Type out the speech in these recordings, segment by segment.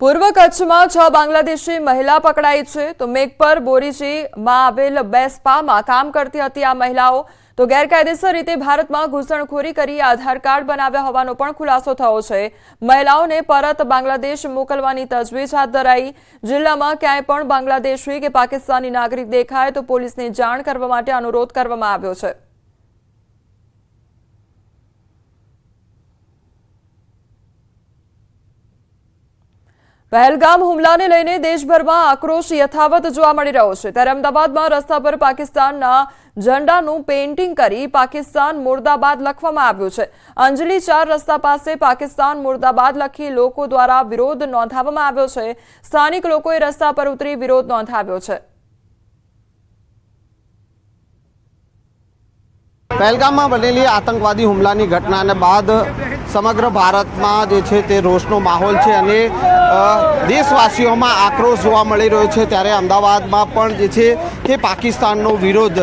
પૂર્વ કચ્છમાં 6 બાંગ્લાદેશી મહિલા પકડાઈ છે તો મેઘપર બોરીચીમાં આવેલ બે સ્પામાં કામ કરતી હતી આ મહિલાઓ તો ગેરકાયદેસર રીતે ભારતમાં ઘૂસણખોરી કરી આધાર કાર્ડ બનાવ્યા હોવાનો પણ ખુલાસો થયો છે। મહિલાઓને પરત બાંગ્લાદેશ મોકલવાની તજવીજ હાથ ધરાઈ। જિલ્લામાં ક્યાંય પણ બાંગ્લાદેશી કે પાકિસ્તાની નાગરિક દેખાય તો પોલીસને જાણ કરવા માટે અનુરોધ કરવામાં આવ્યો છે। पहलगाम हुमलाने लईने देशभરમાં आक्रोश यथावत જોવા મળી રહ્યો છે। ત્યારે અમદાવાદમાં રસ્તા પર પાકિસ્તાનના ઝંડાનું પેઇન્ટિંગ કરી પાકિસ્તાન મુર્દાબાદ લખવામાં આવ્યું છે। અંજલી 4 રસ્તા પાસે પાકિસ્તાન મુર્દાબાદ લખી લોકો દ્વારા વિરોધ નોંધાવવામાં આવ્યો છે। સ્થાનિક લોકોએ રસ્તા પર ઉતરી વિરોધ નોંધાવ્યો છે। पहलगामમાં બનેલી આતંકવાદી હુમલાની ઘટનાને બાદ સમગ્ર ભારતમાં જે છે તે રોષનો માહોલ છે અને દેશવાસીઓમાં આક્રોશ જોવા મળી રહ્યો છે। ત્યારે અમદાવાદમાં પણ જે છે તે પાકિસ્તાનનો વિરોધ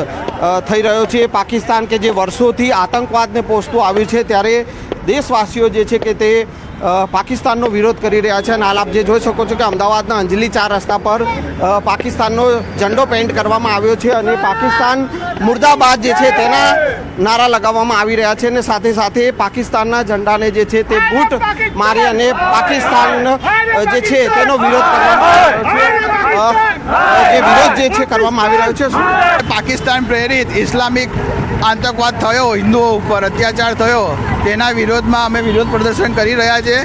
થઈ રહ્યો છે। પાકિસ્તાન કે જે વર્ષોથી આતંકવાદને પોષતું આવ્યું છે ત્યારે દેશવાસીઓ જે છે કે તે પાકિસ્તાનનો વિરોધ કરી રહ્યા છે। અને હાલ આપ જે જોઈ શકો છો કે અમદાવાદના અંજલી 4 રસ્તા પર પાકિસ્તાનનો ઝંડો પેઇન્ટ કરવામાં આવ્યો છે અને પાકિસ્તાન મુર્દાબાદ જે છે તેના નારા લગાવવામાં આવી રહ્યા છે અને સાથે સાથે પાકિસ્તાનના ઝંડાને જે છે તે બૂટ મારી અને પાકિસ્તાન જે છે તેનો વિરોધ કરવામાં આવી રહ્યો છે। પાકિસ્તાન પ્રેરિત ઇસ્લામિક આતંકવાદ થયો, હિન્દુઓ ઉપર અત્યાચાર થયો, તેના વિરોધમાં અમે વિરોધ પ્રદર્શન કરી રહ્યા છીએ।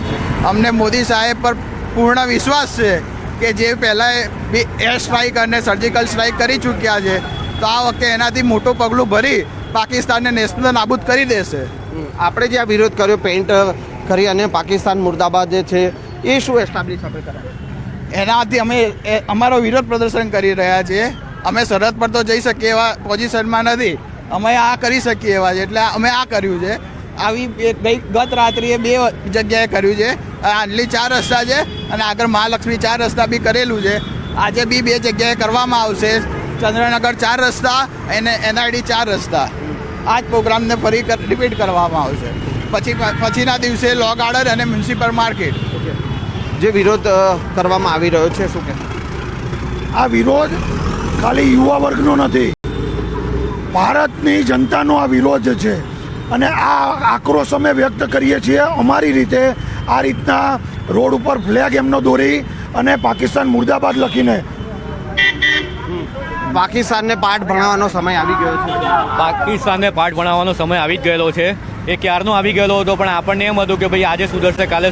અમને મોદી સાહેબ પર પૂર્ણ વિશ્વાસ છે કે જે પહેલાં એર સ્ટ્રાઇક અને સર્જિકલ સ્ટ્રાઇક કરી ચૂક્યા છે તો આ વખતે એનાથી મોટું પગલું ભરી પાકિસ્તાનને નેસ્ત નાબૂદ કરી દેશે। આપણે જે આ વિરોધ કર્યો પેઇન્ટ કરી અને પાકિસ્તાન મુર્દાબાદ જે છે એ શું એસ્ટાબ્લિશ આપણે કરાય એનાથી અમે અમારો વિરોધ પ્રદર્શન કરી રહ્યા છીએ। અમે સરહદ પર તો જઈ શકીએ એવા પોઝિશનમાં નથી, અમે આ કરી શકીએ એવા છે એટલે અમે આ કર્યું છે। આવી ગત રાત્રિએ 2 જગ્યાએ કર્યું છે। અંજલી 4 રસ્તા છે અને આગળ મહાલક્ષ્મી 4 રસ્તા બી કરેલું છે। આજે બી 2 જગ્યાએ કરવામાં આવશે, ચંદ્રનગર 4 રસ્તા અને NID 4 રસ્તા। આ જ પ્રોગ્રામને ફરી રિપીટ કરવામાં આવશે। પછીના દિવસે લો ગાર્ડન અને મ્યુનિસિપલ માર્કેટ જે વિરોધ કરવામાં આવી રહ્યો છે શું કે આ વિરોધ ખાલી યુવા વર્ગનો નથી, ભારતની જનતાનો આ વિરોધ છે અને આ આક્રોશ અમે વ્યક્ત કરીએ છીએ અમારી રીતે। આ રીતના રોડ ઉપર ફ્લેગ એમનો દોરી અને પાકિસ્તાન મુર્દાબાદ લખીને પાકિસ્તાનને પાઠ ભણાવવાનો સમય આવી ગયો છે। પાકિસ્તાનને પાઠ ભણાવવાનો સમય આવી જ ગયેલો છે। એ ક્યારનો આવી ગયેલો હતો પણ આપણને એમ હતું કે ભાઈ આજે સુધરશે કાલે